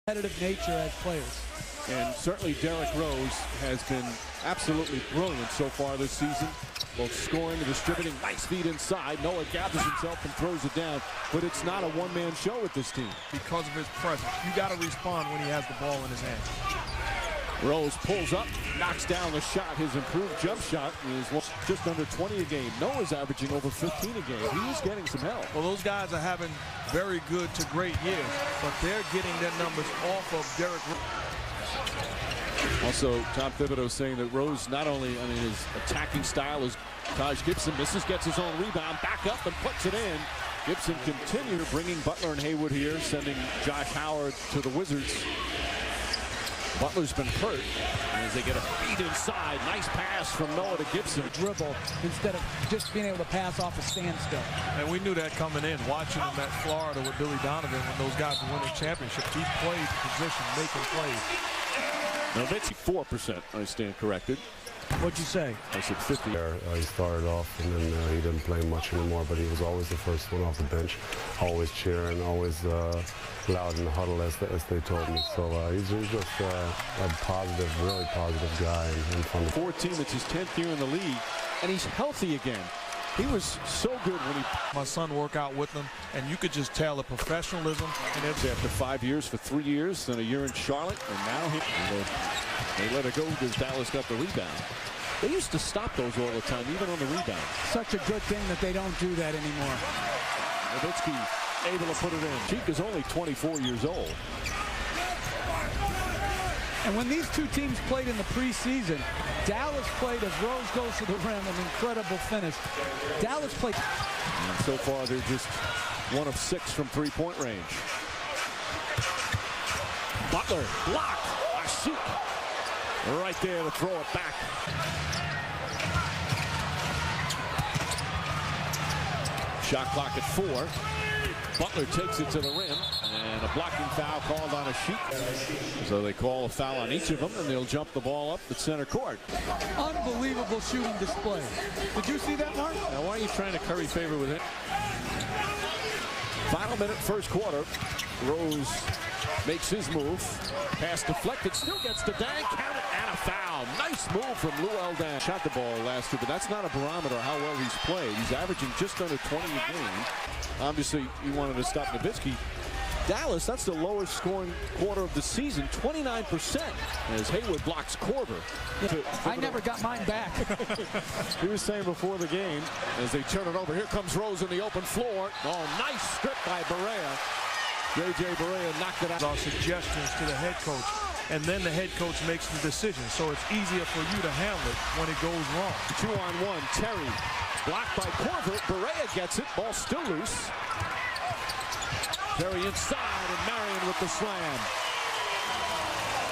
competitive nature as players. And certainly Derrick Rose has been absolutely brilliant so far this season, both scoring and distributing. Nice feed inside. Noah gathers himself and throws it down, but it's not a one-man show with this team. Because of his presence, you got to respond when he has the ball in his hand. Rose pulls up, knocks down the shot. His improved jump shot is just under 20 a game. Noah's averaging over 15 a game. He is getting some help. Well, those guys are having very good to great years, but they're getting their numbers off of Derrick Rose. Also, Tom Thibodeau saying that Rose not only, his attacking style is Taj Gibson misses, gets his own rebound, back up and puts it in. Gibson continue bringing Butler and Haywood here, sending Josh Howard to the Wizards. Butler's been hurt as they get a feed inside. Nice pass from Noah to Gibson. Dribble instead of just being able to pass off a standstill. And we knew that coming in, watching him at Florida with Billy Donovan when those guys were winning championships. He played position, making plays. Nowitzki 4%, I stand corrected. What'd you say? I said 50. He started off and then he didn't play much anymore, but he was always the first one off the bench, always cheering, always loud in the huddle, as they told me. So he's just a positive, really positive guy and fun. 14, it's his 10th year in the league, and he's healthy again. He was so good when he... My son worked out with him, and you could just tell the professionalism. And it's after 5 years for 3 years, then a year in Charlotte, and now they let it go because Dallas got the rebound. They used to stop those all the time, even on the rebound. Such a good thing that they don't do that anymore. Nowitzki able to put it in. Cheek is only 24 years old. And when these two teams played in the preseason, Dallas played as Rose goes to the rim, an incredible finish. Dallas played. And so far, they're just 1 of 6 from three-point range. Butler blocked. Ashik right there to throw it back. Shot clock at 4. Butler takes it to the rim, and a blocking foul called on Ashik. So they call a foul on each of them, and they'll jump the ball up at center court. Unbelievable shooting display. Did you see that, Mark? Now, why are you trying to curry favor with it? Final minute, first quarter. Rose makes his move. Pass deflected, still gets the dang, count it, and a foul. Nice move from Lou Eldon. Shot the ball last year, but that's not a barometer how well he's played. He's averaging just under 20 a game. Obviously, you wanted to stop Nowitzki. Dallas, that's the lowest scoring quarter of the season, 29%, as Haywood blocks Korver. I never got mine back. He was saying before the game, as they turn it over, here comes Rose in the open floor. Oh, nice strip by Barea. J.J. Barea knocked it out. Our suggestions to the head coach, and then the head coach makes the decision, so it's easier for you to handle it when it goes wrong. 2-on-1, Terry. Blocked by Korver. Barea gets it. Ball still loose. Terry inside, and Marion with the slam.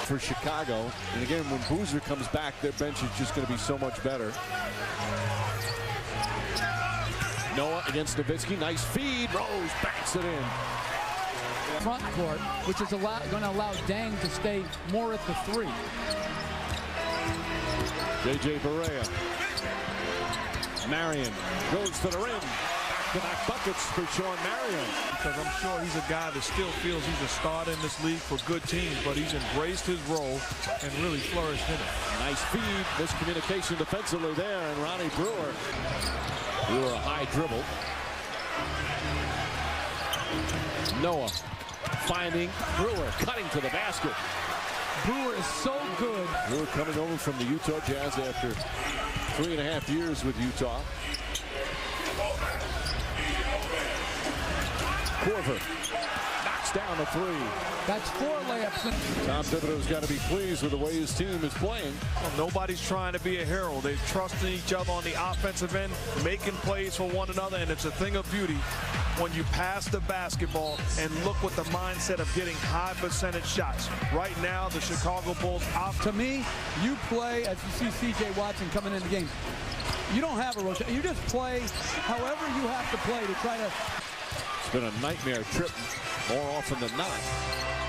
For Chicago. And again, when Boozer comes back, their bench is just going to be so much better. Noah against Nowitzki. Nice feed. Rose backs it in. Front court, which is going to allow Dang to stay more at the 3. J.J. Barea. Marion goes to the rim. Back-to-back buckets for Sean Marion. Because I'm sure he's a guy that still feels he's a starter in this league for good teams, but he's embraced his role and really flourished in it. Nice feed. Miscommunication defensively there, and Ronnie Brewer. Brewer a high dribble. Noah finding Brewer, cutting to the basket. Brewer is so good. Brewer coming over from the Utah Jazz after 3.5 years with Utah. Korver knocks down the 3. That's 4 layups. Tom Thibodeau's got to be pleased with the way his team is playing. Well, nobody's trying to be a hero. They're trusting each other on the offensive end, making plays for one another, and it's a thing of beauty when you pass the basketball and look with the mindset of getting high percentage shots. Right now, the Chicago Bulls off. To me, you play, as you see C.J. Watson coming in the game, you don't have a rotation. You just play however you have to play to try to. It's been a nightmare trip more often than not.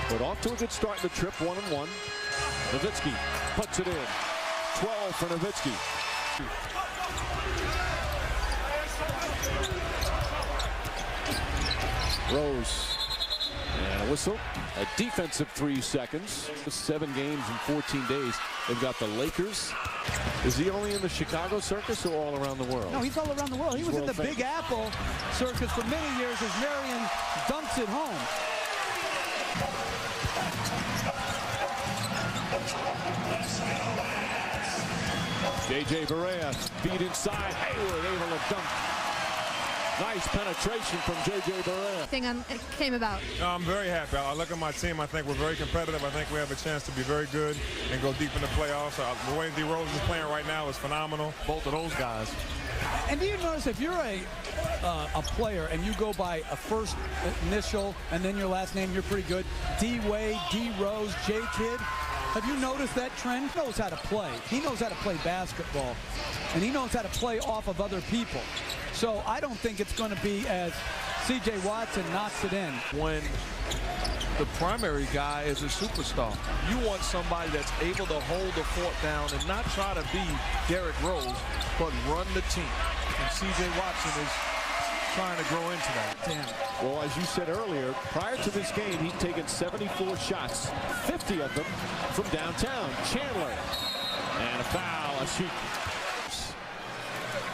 But off to a good start in the trip, 1-1. Nowitzki puts it in. 12 for Nowitzki. Rose. And Whistle. A defensive 3 seconds. 7 games in 14 days. They've got the Lakers. Is he only in the Chicago circus or all around the world? No, he's all around the world. He was in the Big Apple circus for many years as Marion dunks it home. J.J. Barea, feed inside. Hayward able to dunk. Nice penetration from J.J. Barea. Thing came about. I'm very happy. I look at my team. I think we're very competitive. I think we have a chance to be very good and go deep in the playoffs. The way DeRozan is playing right now is phenomenal. Both of those guys. And do you notice if you're a player and you go by a first initial and then your last name, you're pretty good. D. Wade, D. Rose, J. Kidd. Have you noticed that trend? He knows how to play. He knows how to play basketball. And he knows how to play off of other people. So I don't think it's going to be as C.J. Watson knocks it in. When the primary guy is a superstar, you want somebody that's able to hold the fort down and not try to be Derrick Rose, but run the team. And C.J. Watson is trying to grow into that. Damn. Well, as you said earlier, prior to this game, he'd taken 74 shots, 50 of them from downtown. Chandler. And a foul.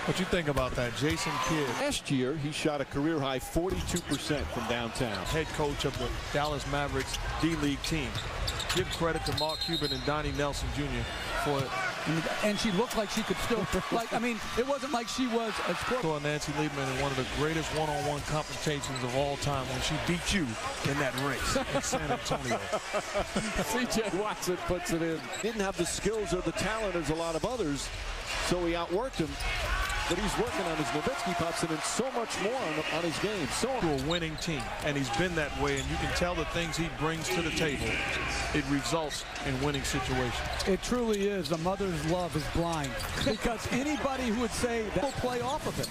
What you think about that, Jason Kidd? Last year, he shot a career-high 42% from downtown. Head coach of the Dallas Mavericks D-League team. Give credit to Mark Cuban and Donnie Nelson Jr. for it. And she looked like she could still, it wasn't like she was a Saw Nancy Liebman in one of the greatest one-on-one confrontations of all time when she beat you in that race in San Antonio. C.J. Watson puts it in. Didn't have the skills or the talent as a lot of others, so he outworked him. But he's working on his Nowitzki pops and so much more on his game. So to a winning team, and he's been that way, and you can tell the things he brings to the table. It results in winning situations. It truly is. A mother's love is blind, because anybody who would say that will play off of him.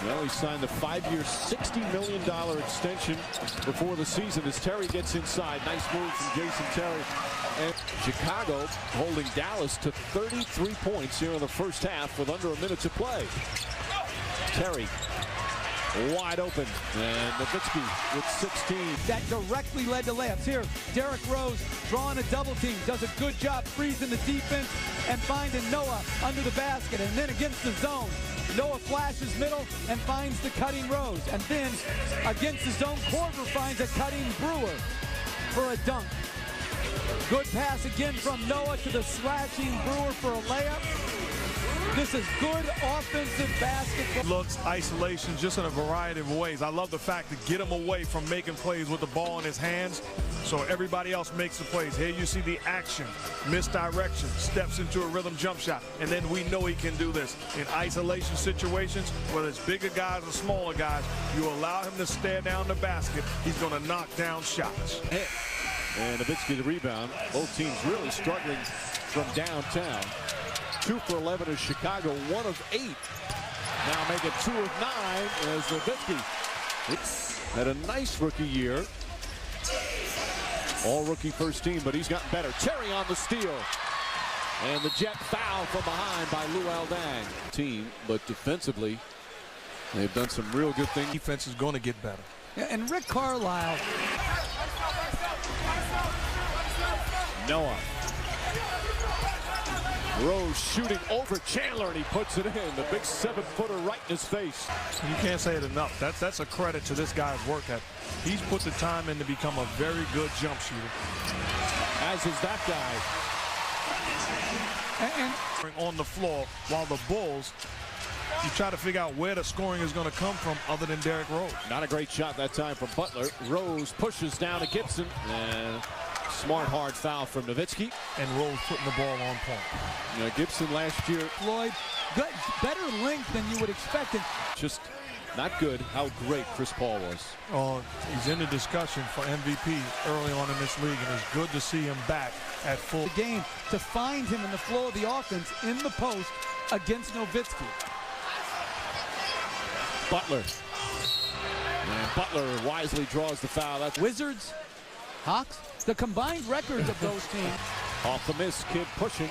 Well, he signed a 5-year, $60 million extension before the season as Terry gets inside. Nice move from Jason Terry. And Chicago holding Dallas to 33 points here in the first half with under a minute to play. Terry wide open, and Nowitzki with 16. That directly led to layups. Here, Derrick Rose drawing a double team, does a good job freezing the defense and finding Noah under the basket. And then against the zone, Noah flashes middle and finds the cutting Rose. And then against the zone, Korver finds a cutting Brewer for a dunk. Good pass again from Noah to the slashing Brewer for a layup. This is good offensive basketball. Looks isolation just in a variety of ways. I love the fact to get him away from making plays with the ball in his hands, so everybody else makes the plays. Here you see the action, misdirection, steps into a rhythm jump shot, and then we know he can do this. In isolation situations, whether it's bigger guys or smaller guys, you allow him to stare down the basket, he's going to knock down shots. And Nowitzki the rebound. Both teams really struggling from downtown. 2 for 11 is Chicago, 1 of 8. Now make it 2 of 9 as Nowitzki had a nice rookie year. All rookie first team, but he's gotten better. Terry on the steal. And the jet foul from behind by Luol Deng. Team, but defensively, they've done some real good things. Defense is going to get better. Yeah, and Rick Carlisle. Noah. Rose shooting over Chandler, and he puts it in. The big 7-footer right in his face. You can't say it enough. That's a credit to this guy's work ethic. He's put the time in to become a very good jump shooter. As is that guy. And on the floor, while the Bulls, you try to figure out where the scoring is going to come from other than Derrick Rose. Not a great shot that time from Butler. Rose pushes down to Gibson, and smart hard foul from Nowitzki. And Rose putting the ball on point. You know, Gibson last year, Floyd, good, better length than you would expect. Just not good how great Chris Paul was. Oh, he's in the discussion for MVP early on in this league, and it's good to see him back at full. The game to find him in the flow of the offense in the post against Nowitzki. Butler. And Butler wisely draws the foul. That's Wizards, Hawks, the combined records of those teams. Off the miss, Kidd pushing.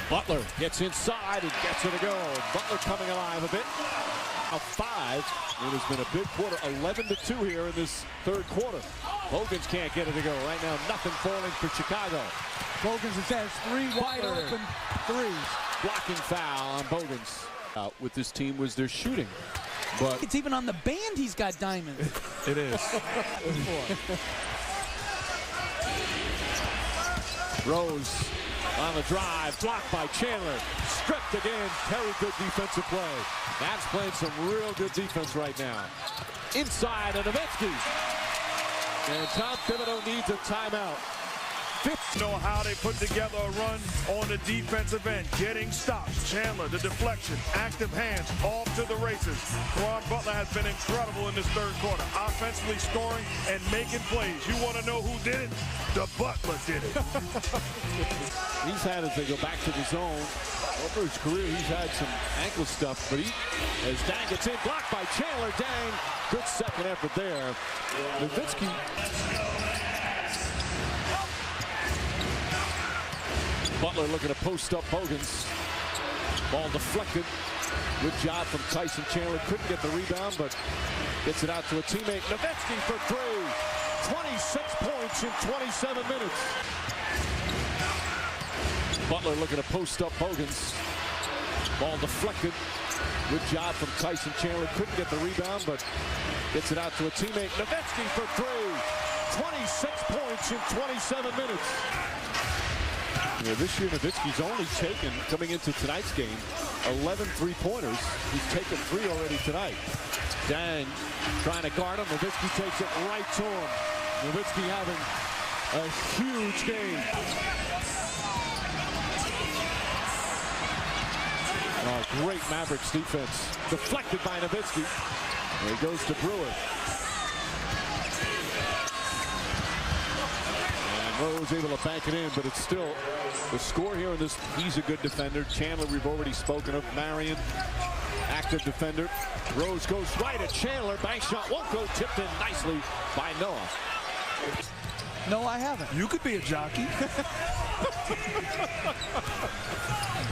Butler gets inside and gets it to go. Butler coming alive a bit. Now 5. It has been a big quarter. 11-2 here in this third quarter. Bogans can't get it to go. Right now, nothing falling for Chicago. Bogans has 3 wide open threes. Blocking foul on Bogans. Out with this team was their shooting. But It's even on the band he's got diamonds. It is. Rose on the drive, blocked by Chandler. Stripped again. Very good defensive play. Mavs playing some real good defense right now. Inside, and Nowitzki. And Tom Thibodeau needs a timeout. Know how they put together a run on the defensive end, getting stops. Chandler, the deflection, active hands, off to the races. Caron Butler has been incredible in this third quarter, offensively scoring and making plays. You want to know who did it? The Butler did it. He's had, as they go back to the zone, over his career, he's had some ankle stuff, but as Dang gets in, blocked by Chandler. Dang, good second effort there. Nowitzki. Butler looking to post up Bogans. Ball deflected. Good job from Tyson Chandler. Couldn't get the rebound, but gets it out to a teammate. Nowitzki for 3. 26 points in 27 minutes. Butler looking to post up Bogans. Ball deflected. Good job from Tyson Chandler. Couldn't get the rebound, but gets it out to a teammate. Nowitzki for 3. 26 points in 27 minutes. This year, Nowitzki's only taken, coming into tonight's game, 11 three-pointers. He's taken 3 already tonight. Dang trying to guard him. Nowitzki takes it right to him. Nowitzki having a huge game. Oh, great Mavericks defense. Deflected by Nowitzki. There he goes to Brewer. Rose able to bank it in, but it's still the score here in this. He's a good defender. Chandler, we've already spoken of. Marion, active defender. Rose goes right at Chandler. Bank shot won't go. Tipped in nicely by Noah. No, I haven't. You could be a jockey.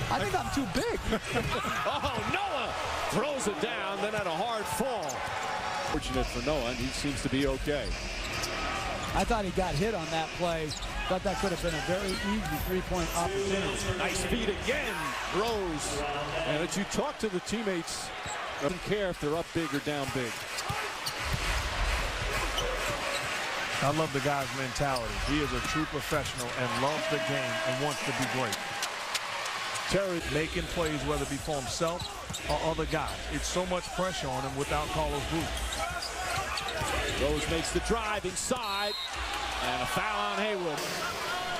I think I'm too big. Oh, Noah throws it down, then had a hard fall. Fortunate for Noah, and he seems to be okay. I thought he got hit on that play. Thought that could have been a very easy three-point opportunity. Nice feed again, Rose. And as you talk to the teammates, doesn't care if they're up big or down big. I love the guy's mentality. He is a true professional and loves the game and wants to be great. Terry making plays, whether it be for himself or other guys. It's so much pressure on him without Carlos Booth. Rose makes the drive inside, and a foul on Haywood.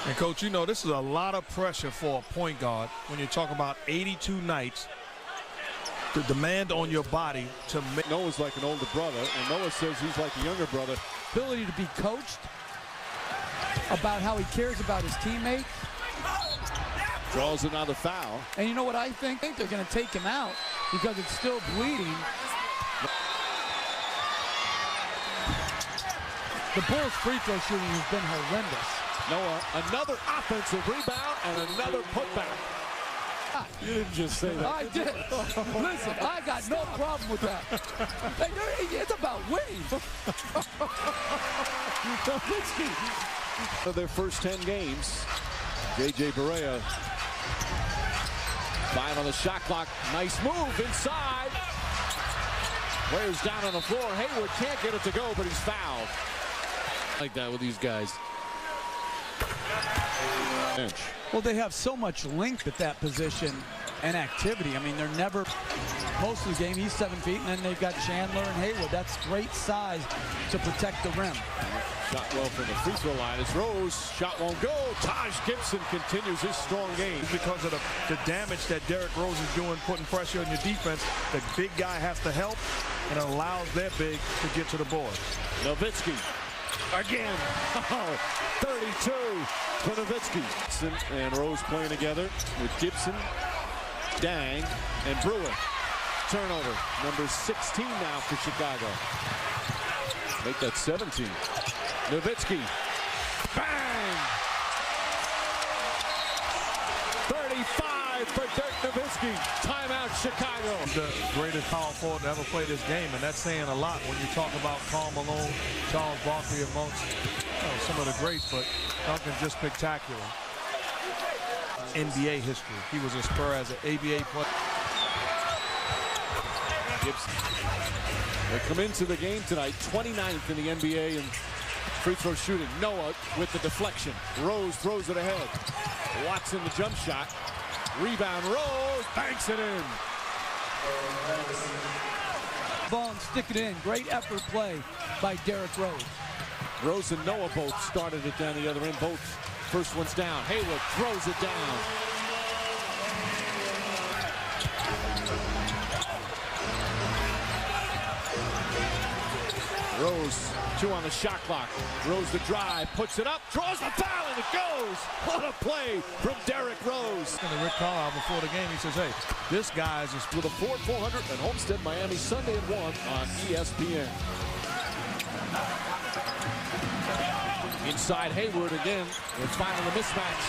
And, Coach, you know, this is a lot of pressure for a point guard when you talk about 82 nights. The demand on your body to make. Noah's like an older brother, and Noah says he's like a younger brother. Ability to be coached about how he cares about his teammates. Draws another foul. And you know what I think? I think they're going to take him out because it's still bleeding. The Bulls' free throw shooting has been horrendous. Noah, another offensive rebound and another putback. You didn't just say that. I did. Listen, I got no problem with that. It's about winning. For their first 10 games, J.J. Barea, 5 on the shot clock. Nice move inside. Players down on the floor. Hayward can't get it to go, but he's fouled. Like that with these guys. Bench. Well, they have so much length at that position and activity. I mean, they're never, most of the game, he's 7 feet, and then they've got Chandler and Haywood. That's great size to protect the rim. Shot well from the free throw line. It's Rose. Shot won't go. Taj Gibson continues his strong game. Because of the damage that Derrick Rose is doing, putting pressure on your defense, the big guy has to help, and it allows their big to get to the board. Nowitzki. Again, 32 for Nowitzki. And Rose playing together with Gibson, Dang, and Brewer. Turnover, number 16 now for Chicago. Make that 17. Nowitzki, bang! 35 play for Dirk Nowitzki. Timeout, Chicago. The greatest power forward to ever play this game, and that's saying a lot when you talk about Karl Malone, Charles Barkley amongst some of the greats, but Duncan just spectacular. NBA history. He was a Spur as an ABA player. Gibson. They come into the game tonight, 29th in the NBA in free throw shooting. Noah with the deflection. Rose throws it ahead. Watson the jump shot. Rebound, Rose banks it in. Ball and stick it in. Great effort play by Derrick Rose. Rose and Noah both started it down the other end. Both first one's down. Hayward throws it down. Rose, 2 on the shot clock. Rose the drive, puts it up, draws the foul, and it goes. What a play from Derrick Rose. And Rick Carlisle before the game, he says, hey, this guy's just With a Ford 400 at Homestead, Miami, Sunday at 1 on ESPN. Inside Hayward again. It's finding the mismatch.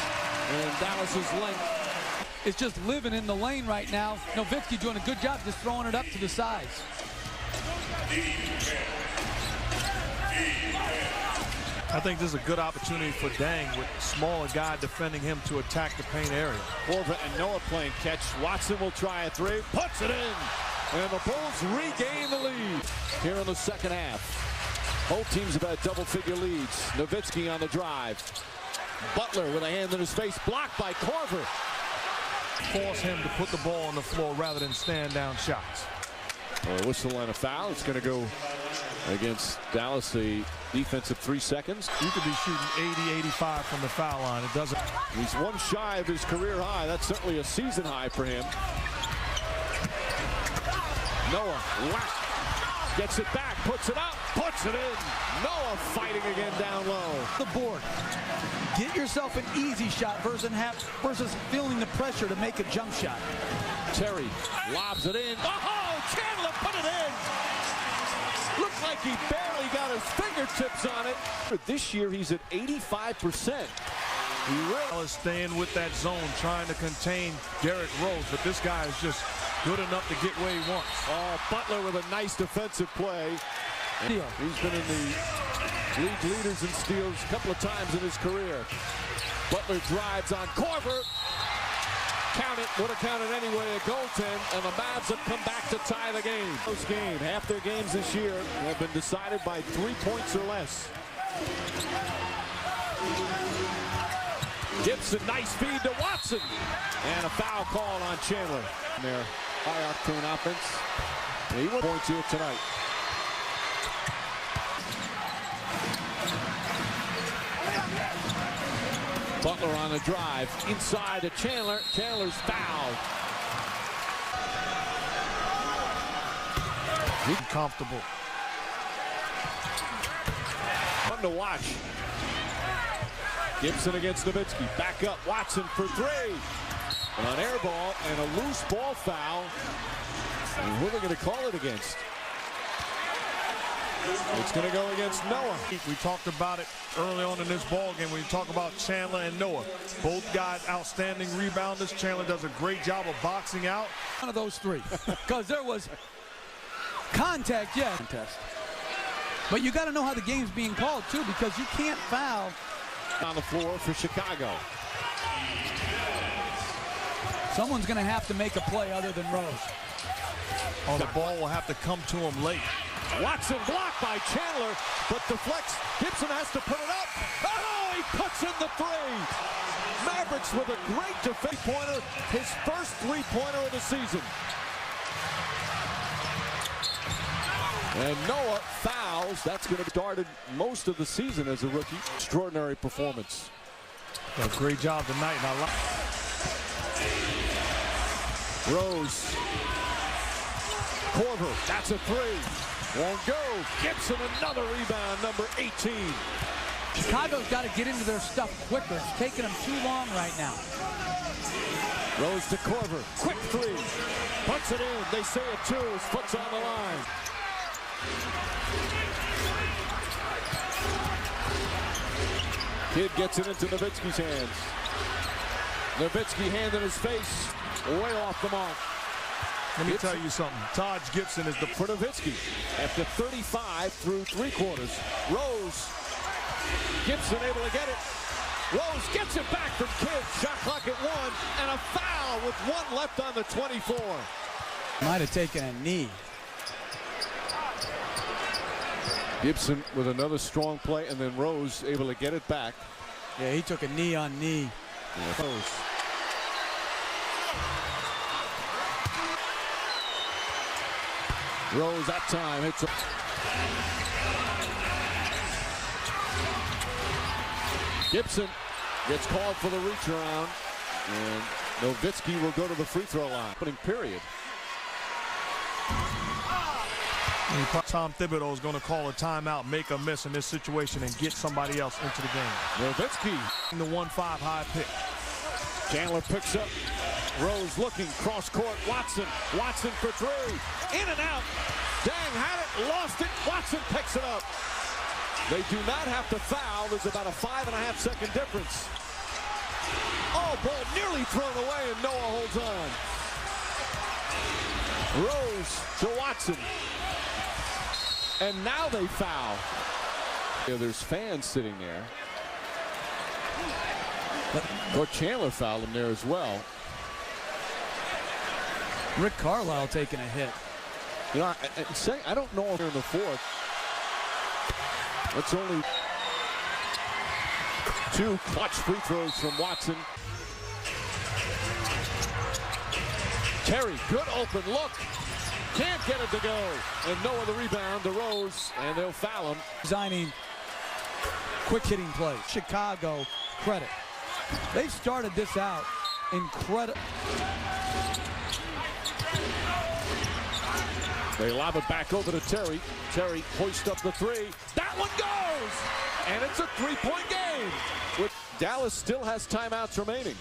And Dallas's length. It's just living in the lane right now. Nowitzki doing a good job just throwing it up to the sides. I think this is a good opportunity for Dang with smaller guy defending him to attack the paint area. Korver and Noah playing catch. Watson will try a 3, puts it in. And the Bulls regain the lead here in the second half. Both teams have had double-figure leads. Nowitzki on the drive. Butler with a hand in his face, blocked by Korver. Force him to put the ball on the floor rather than stand down shots. A whistle and a foul. It's going to go against Dallas, a defensive 3 seconds. You could be shooting 80, 85 from the foul line. It doesn't. He's 1 shy of his career high. That's certainly a season high for him. Noah whack. Gets it back, puts it up, puts it in. Noah fighting again down low. The board. Get yourself an easy shot versus feeling the pressure to make a jump shot. Terry lobs it in. Oh, Chandler put it in. Looks like he barely got his fingertips on it. This year he's at 85%. He really is staying with that zone, trying to contain Derrick Rose, but this guy is just good enough to get where he wants. Oh, Butler with a nice defensive play. Steal. He's been in the league leaders in steals a couple of times in his career. Butler drives on Korver. Count it, would have counted anyway, a goaltend, and the Mavs have come back to tie the game. Close game. Half their games this year have been decided by 3 points or less. Gibson, nice feed to Watson. And a foul call on Chandler. Their high-octane offense. He will points here tonight. Butler on the drive. Inside to Chandler. Chandler's fouled. He's comfortable. Fun to watch. Gibson against Nowitzki. Back up. Watson for 3. An air ball and a loose ball foul. And who are they going to call it against? It's going to go against Noah. We talked about it early on in this ball game when you talk about Chandler and Noah. Both guys outstanding rebounders. Chandler does a great job of boxing out. One of those 3. Because there was contact, yeah. But you got to know how the game's being called, too, because you can't foul. On the floor for Chicago. Someone's going to have to make a play other than Rose. Oh, the ball will have to come to him late. Watson blocked by Chandler, but deflects. Gibson has to put it up. Oh, he puts in the 3. Mavericks with a great defense pointer, his first 3-pointer of the season. And Noah fouls. That's going to be started most of the season as a rookie. Extraordinary performance. A great job tonight. And I like Rose. Korver. That's a 3. Won't go. Gibson another rebound, number 18. Chicago's got to get into their stuff quicker. It's taking them too long right now. Rose to Korver. Quick 3. Puts it in. They say it 2. His foot's on the line. Kid gets it into Nowitzki's hands. Nowitzki hand in his face. way off the mark. Let me tell you something. Taj Gibson is the For Nowitzki after 35 through 3 quarters. Rose. Gibson able to get it. Rose gets it back from Kidd. Shot clock at 1 and a foul with 1 left on the 24. Might have taken a knee. Gibson with another strong play, and then Rose able to get it back. Yeah, he took a knee on knee. Yeah. Rose. Rose that time hits a Gibson gets called for the reach around, and Nowitzki will go to the free throw line. Opening period. Tom Thibodeau is going to call a timeout, make a miss in this situation, and get somebody else into the game. Nowitzki In the 1-5 high pick. Chandler picks up. Rose looking cross court. Watson for 3. In and out. Dang had it, lost it. Watson picks it up. They do not have to foul. There's about a 5.5 second difference. Oh, ball nearly thrown away, and Noah holds on. Rose to Watson. And now they foul. Yeah, there's fans sitting there. But Chandler fouled him there as well. Rick Carlisle taking a hit. You know, I don't know if they're in the 4th. That's only 2 clutch free throws from Watson. Terry, good open look. Can't get it to go. And Noah the rebound to Rose, and they'll foul him. Designing quick hitting play. Chicago credit. They started this out incredible. They lob it back over to Terry. Terry hoists up the 3. That one goes! And it's a 3-point game. With Dallas still has timeouts remaining.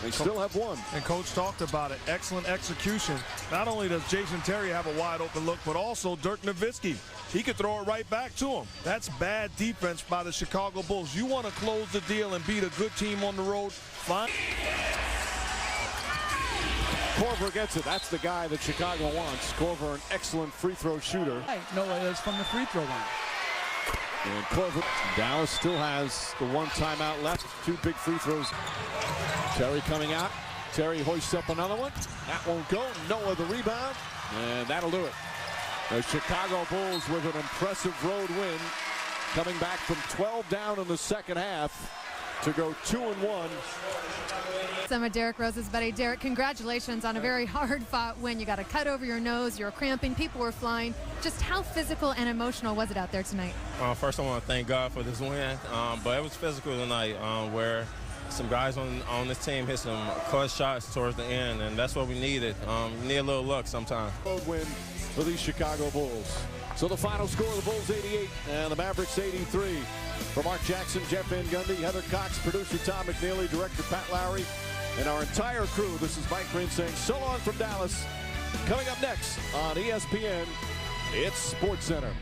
They still have 1. And Coach talked about it. Excellent execution. Not only does Jason Terry have a wide open look, but also Dirk Nowitzki. He could throw it right back to him. That's bad defense by the Chicago Bulls. You want to close the deal and beat a good team on the road. Fine. Korver gets it. That's the guy that Chicago wants. Korver, an excellent free throw shooter. Hey, Noah is from the free throw line. And Korver. Dallas still has the 1 timeout left. 2 big free throws. Terry coming out. Terry hoists up another one. That won't go. Noah the rebound. And that'll do it. The Chicago Bulls with an impressive road win. Coming back from 12 down in the second half to go 2-1. Some of Derrick Rose's buddy. Derrick, congratulations on a very hard-fought win. You got a cut over your nose, you're cramping, people were flying. Just how physical and emotional was it out there tonight? First, I want to thank God for this win, but it was physical tonight where some guys on this team hit some clutch shots towards the end, and that's what we needed. We need a little luck sometimes. Road win for the Chicago Bulls. So the final score, the Bulls 88 and the Mavericks 83. For Mark Jackson, Jeff Van Gundy, Heather Cox, producer Tom McNeely, director Pat Lowry, and our entire crew, this is Mike Green saying so long from Dallas. Coming up next on ESPN, it's SportsCenter.